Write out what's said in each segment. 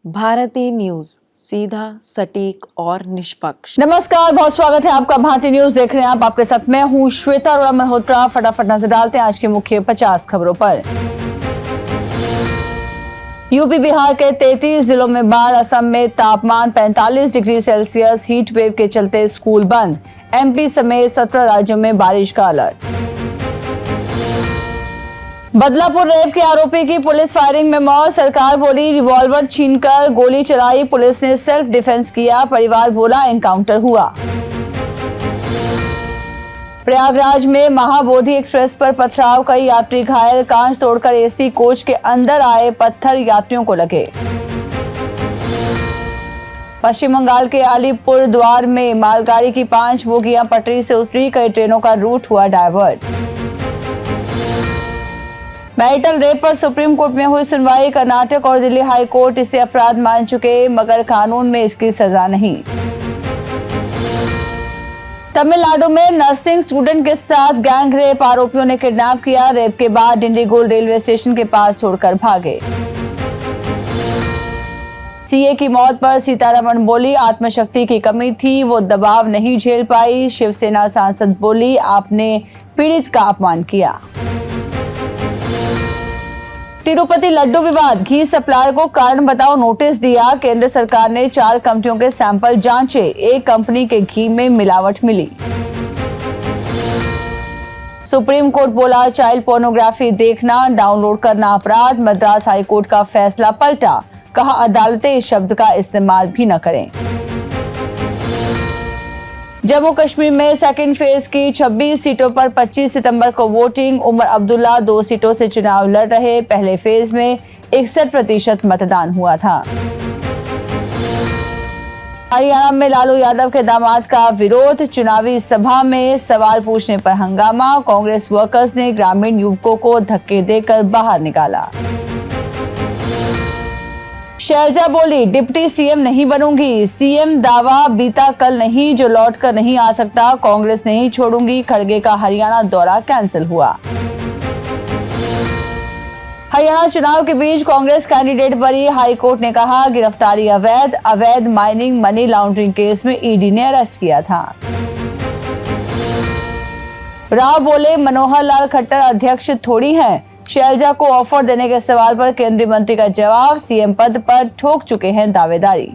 Bharti news, सीधा, सटीक और निष्पक्ष। नमस्कार, बहुत स्वागत है आपका। भारती न्यूज देख रहे हैं आप। आपके साथ मैं हूं श्वेता अरोड़ा मल्होत्रा। फटाफट नजर डालते हैं आज की मुख्य 50 खबरों पर। यूपी बिहार के 33 जिलों में बाढ़। असम में तापमान 45 डिग्री सेल्सियस। हीट वेव के चलते स्कूल बंद। एमपी समेत 17 राज्यों में बारिश का अलर्ट। बदलापुर रेप के आरोपी की पुलिस फायरिंग में मौत। सरकार बोली रिवॉल्वर छीनकर गोली चलाई, पुलिस ने सेल्फ डिफेंस किया। परिवार बोला एनकाउंटर हुआ। प्रयागराज में महाबोधि एक्सप्रेस पर पथराव, कई यात्री घायल। कांच तोड़कर एसी कोच के अंदर आए पत्थर यात्रियों को लगे। पश्चिम बंगाल के अलीपुर द्वार में मालगाड़ी की 5 बोगियां पटरी से उतरी, कई ट्रेनों का रूट हुआ डायवर्ट। मैरिटल रेप पर सुप्रीम कोर्ट में हुई सुनवाई। कर्नाटक और दिल्ली हाई कोर्ट इसे अपराध मान चुके, मगर कानून में इसकी सजा नहीं। तमिलनाडु में नर्सिंग स्टूडेंट के साथ गैंग रेप, आरोपियों ने किडनैप किया। रेप के बाद डिंडीगुल रेलवे स्टेशन के पास छोड़कर भागे। सीए की मौत पर सीतारमण बोली आत्मशक्ति की कमी थी, वो दबाव नहीं झेल पाई। शिवसेना सांसद बोली आपने पीड़ित का अपमान किया। तिरुपति लड्डू विवाद, घी सप्लायर को कारण बताओ नोटिस दिया। केंद्र सरकार ने 4 कंपनियों के सैंपल जांचे, एक कंपनी के घी में मिलावट मिली। सुप्रीम कोर्ट बोला चाइल्ड पोर्नोग्राफी देखना, डाउनलोड करना अपराध। मद्रास हाईकोर्ट का फैसला पलटा, कहा अदालतें इस शब्द का इस्तेमाल भी न करें। जम्मू कश्मीर में सेकंड फेज की 26 सीटों पर 25 सितंबर को वोटिंग। उमर अब्दुल्ला 2 सीटों से चुनाव लड़ रहे। पहले फेज में 61% मतदान हुआ था। हरियाणा में लालू यादव के दामाद का विरोध, चुनावी सभा में सवाल पूछने पर हंगामा। कांग्रेस वर्कर्स ने ग्रामीण युवकों को धक्के देकर बाहर निकाला। शैलजा बोली डिप्टी सीएम नहीं बनूंगी, सीएम दावा बीता कल नहीं, जो लौट कर नहीं आ सकता कांग्रेस नहीं छोड़ूंगी। खड़गे का हरियाणा दौरा कैंसिल हुआ। हरियाणा चुनाव के बीच कांग्रेस कैंडिडेट बरी, हाईकोर्ट ने कहा गिरफ्तारी अवैध माइनिंग मनी लॉन्ड्रिंग केस में ईडी ने अरेस्ट किया था। राव बोले मनोहर लाल खट्टर अध्यक्ष थोड़ी हैं। शैलजा को ऑफर देने के सवाल पर केंद्रीय मंत्री का जवाब, सीएम पद पर ठोक चुके हैं दावेदारी।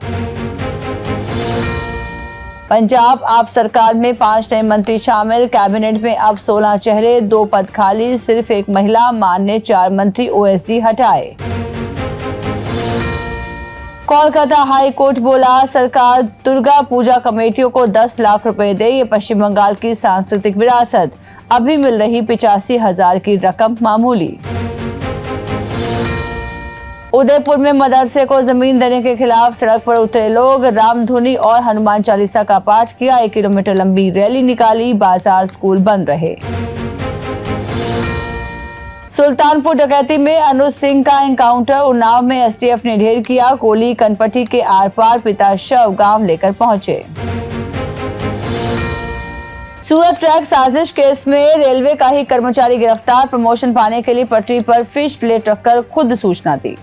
पंजाब आप सरकार में 5 नए मंत्री शामिल, कैबिनेट में अब 16 चेहरे, 2 पद खाली, सिर्फ एक महिला। मान ने 4 मंत्री ओएसडी हटाए। कोलकाता हाई कोर्ट बोला सरकार दुर्गा पूजा कमेटियों को 10 लाख रुपए दे, ये पश्चिम बंगाल की सांस्कृतिक विरासत। अभी मिल रही 85,000 की रकम मामूली। उदयपुर में मदरसे को जमीन देने के खिलाफ सड़क पर उतरे लोग, रामधुनी और हनुमान चालीसा का पाठ किया। 1 किलोमीटर लंबी रैली निकाली, बाजार स्कूल बंद रहे। सुल्तानपुर डकैती में अनुज सिंह का एनकाउंटर, उन्नाव में एसटीएफ ने ढेर किया। कोली कनपट्टी के आर पार पिता शव गांव लेकर पहुंचे। सूरत ट्रैक साजिश केस में रेलवे का ही कर्मचारी गिरफ्तार, प्रमोशन पाने के लिए पटरी पर फिश प्लेट रखकर खुद सूचना दी।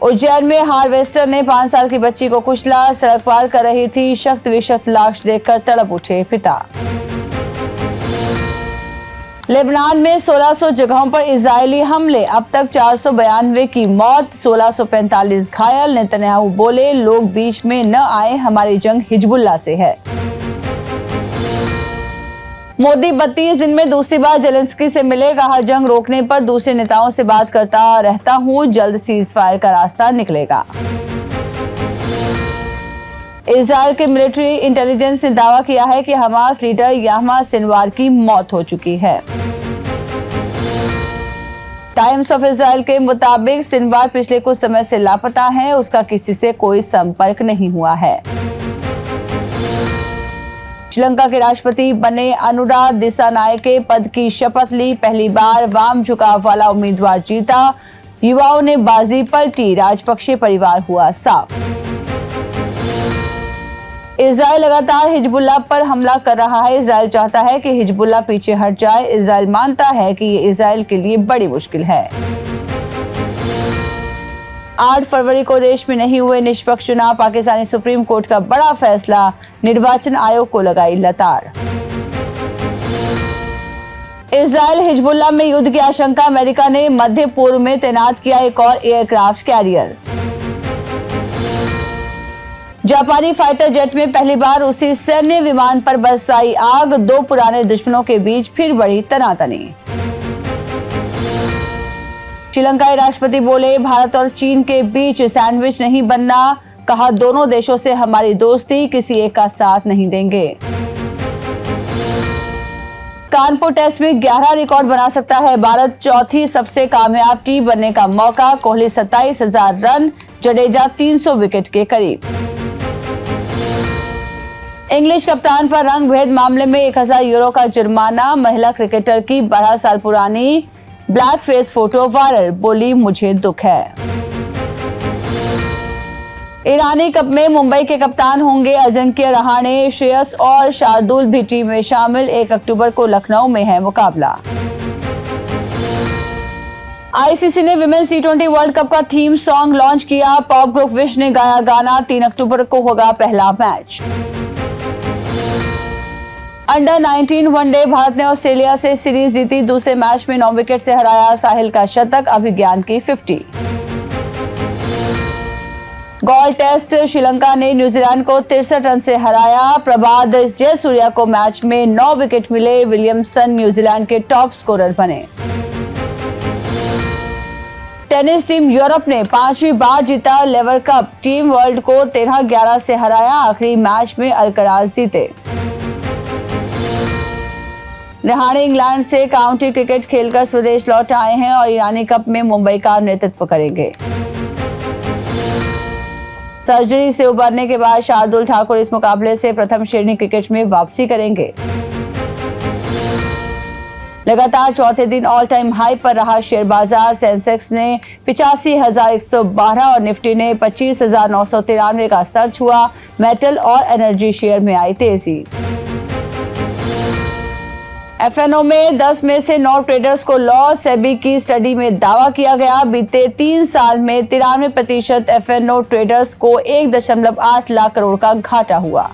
उज्जैन में हार्वेस्टर ने 5 साल की बच्ची को कुचला, सड़क पार कर रही थी, शक्त विशक्त लाश देखकर तड़प उठे पिता। लेबनान में 1600 जगहों पर इजरायली हमले, अब तक 492 की मौत, 1645 घायल। नेतन्याहू बोले लोग बीच में न आए, हमारी जंग हिजबुल्लाह से है। मोदी 32 दिन में दूसरी बार जेलेंस्की से मिले, कहा जंग रोकने पर दूसरे नेताओं से बात करता रहता हूं, जल्द सीज फायर का रास्ता निकलेगा। इजरायल के मिलिट्री इंटेलिजेंस ने दावा किया है कि हमास लीडर याह्या सिनवार की मौत हो चुकी है। टाइम्स ऑफ इजरायल के मुताबिक सिनवार पिछले कुछ समय से लापता है, उसका किसी से कोई संपर्क नहीं हुआ है। श्रीलंका के राष्ट्रपति बने अनुरा दिसानायके पद की शपथ ली, पहली बार वाम झुकाव वाला उम्मीदवार जीता। युवाओं ने बाजी पलटी, राजपक्षे परिवार हुआ साफ। इजरायल लगातार हिजबुल्लाह पर हमला कर रहा है। इजरायल चाहता है कि हिजबुल्लाह पीछे हट जाए। इजरायल मानता है कि ये इजरायल के लिए बड़ी मुश्किल है। 8 फरवरी को देश में नहीं हुए निष्पक्ष चुनाव, पाकिस्तानी सुप्रीम कोर्ट का बड़ा फैसला, निर्वाचन आयोग को लगाई लताड़। इजराइल हिजबुल्लाह में युद्ध की आशंका, अमेरिका ने मध्य पूर्व में तैनात किया एक और एयरक्राफ्ट कैरियर। जापानी फाइटर जेट में पहली बार रूसी सैन्य विमान पर बरसाई आग, 2 पुराने दुश्मनों के बीच फिर बढ़ी तनातनी। श्रीलंकाई राष्ट्रपति बोले, भारत और चीन के बीच सैंडविच नहीं बनना, कहा दोनों देशों से हमारी दोस्ती, किसी एक का साथ नहीं देंगे। कानपुर टेस्ट में 11 रिकॉर्ड बना सकता है भारत, चौथी सबसे कामयाब टीम बनने का मौका, कोहली 27,000 रन, जडेजा 300 विकेट के करीब। इंग्लिश कप्तान पर रंग भेद मामले में 1000 यूरो का जुर्माना, महिला क्रिकेटर की 12 साल पुरानी ब्लैक फेस फोटो वायरल, बोली मुझे दुख है। ईरानी कप में मुंबई के कप्तान होंगे अजिंक्य रहाणे, श्रेयस और शार्दुल भी टीम में शामिल, 1 अक्टूबर को लखनऊ में है मुकाबला। आईसीसी ने विमेंस T20 वर्ल्ड कप का थीम सॉन्ग लॉन्च किया, पॉप ग्रुप विश ने गाया गाना, 3 अक्टूबर को होगा पहला मैच। अंडर 19 वनडे, भारत ने ऑस्ट्रेलिया से सीरीज जीती, दूसरे मैच में 9 विकेट से हराया, साहिल का शतक, अभिज्ञान की 50। गोल्ड टेस्ट, श्रीलंका ने न्यूजीलैंड को 63 रन से हराया, प्रभात जयसूर्या को मैच में 9 विकेट मिले, विलियमसन न्यूजीलैंड के टॉप स्कोरर बने। टेनिस टीम यूरोप ने 5वीं बार जीता लेवर कप, टीम वर्ल्ड को 13-11 से हराया, आखिरी मैच में अल्कराज जीते। रहाणे इंग्लैंड से काउंटी क्रिकेट खेलकर स्वदेश लौट आए हैं और ईरानी कप में मुंबई का नेतृत्व करेंगे। सर्जरी से उबरने के बाद शार्दुल ठाकुर इस मुकाबले से प्रथम श्रेणी क्रिकेट में वापसी करेंगे। लगातार चौथे दिन ऑल टाइम हाई पर रहा शेयर बाजार, सेंसेक्स ने 85,112 और निफ्टी ने 25,993 का स्तर छुआ, मेटल और एनर्जी शेयर में आई तेजी। एफएनओ में 10 में से 9 ट्रेडर्स को लॉस, सेबी की स्टडी में दावा किया गया, बीते 3 साल में 93% एफएनओ ट्रेडर्स को 1.8 लाख करोड़ का घाटा हुआ।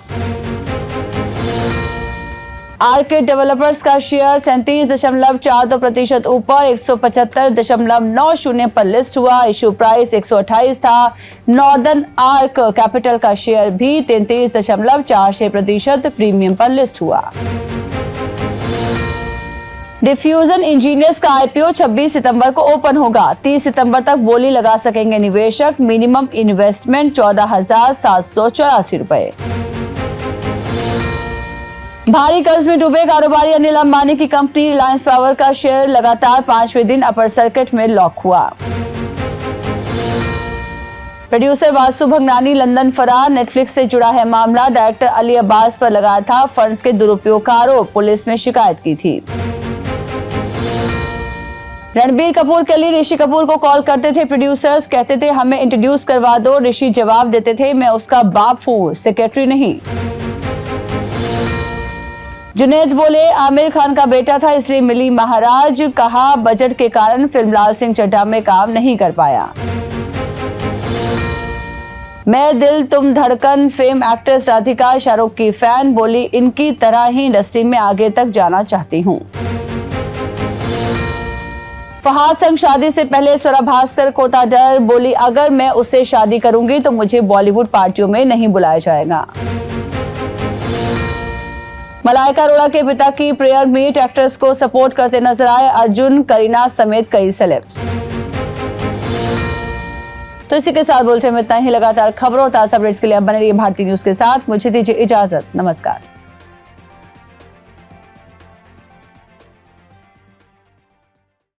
आरके डेवलपर्स का शेयर 37.42% ऊपर 175.90 पर लिस्ट हुआ, इशू प्राइस 128 था। नॉर्दर्न आर्क कैपिटल का शेयर भी 33.46% प्रीमियम पर लिस्ट हुआ। डिफ्यूजन इंजीनियर्स का आईपीओ 26 सितंबर को ओपन होगा, 30 सितंबर तक बोली लगा सकेंगे निवेशक, मिनिमम इन्वेस्टमेंट 14,784 रुपए। भारी कर्ज में डूबे कारोबारी अनिल अंबानी की कंपनी रिलायंस पावर का शेयर लगातार 5वें दिन अपर सर्किट में लॉक हुआ। प्रोड्यूसर वासु भगनानी लंदन फरार, नेटफ्लिक्स से जुड़ा है मामला, डायरेक्टर अली अब्बास पर लगाया था फंड्स के दुरुपयोग का आरोप, पुलिस में शिकायत की थी। रणबीर कपूर के लिए ऋषि कपूर को कॉल करते थे प्रोड्यूसर्स, कहते थे हमें इंट्रोड्यूस करवा दो, ऋषि जवाब देते थे मैं उसका बाप हूँ, सेक्रेटरी नहीं। जुनैद बोले आमिर खान का बेटा था इसलिए मिली महाराज, कहा बजट के कारण फिल्म लाल सिंह चड्ढा में काम नहीं कर पाया। मैं दिल तुम धड़कन, फेम एक्ट्रेस राधिका शाहरुख की फैन, बोली इनकी तरह ही इंडस्ट्री में आगे तक जाना चाहती हूँ। फहाद संग शादी से पहले स्वरा भास्कर को था डर, बोली अगर मैं उससे शादी करूंगी तो मुझे बॉलीवुड पार्टियों में नहीं बुलाया जाएगा। मलाइका अरोड़ा के पिता की प्रेयर मीट, एक्ट्रेस को सपोर्ट करते नजर आए अर्जुन, करीना समेत कई सेलेब्स। तो इसी के साथ बुलेटिन में इतना ही। लगातार खबरों और ताजा अपडेट्स के लिए अब बने रहिए भारतीय न्यूज के साथ। मुझे दीजिए इजाजत, नमस्कार।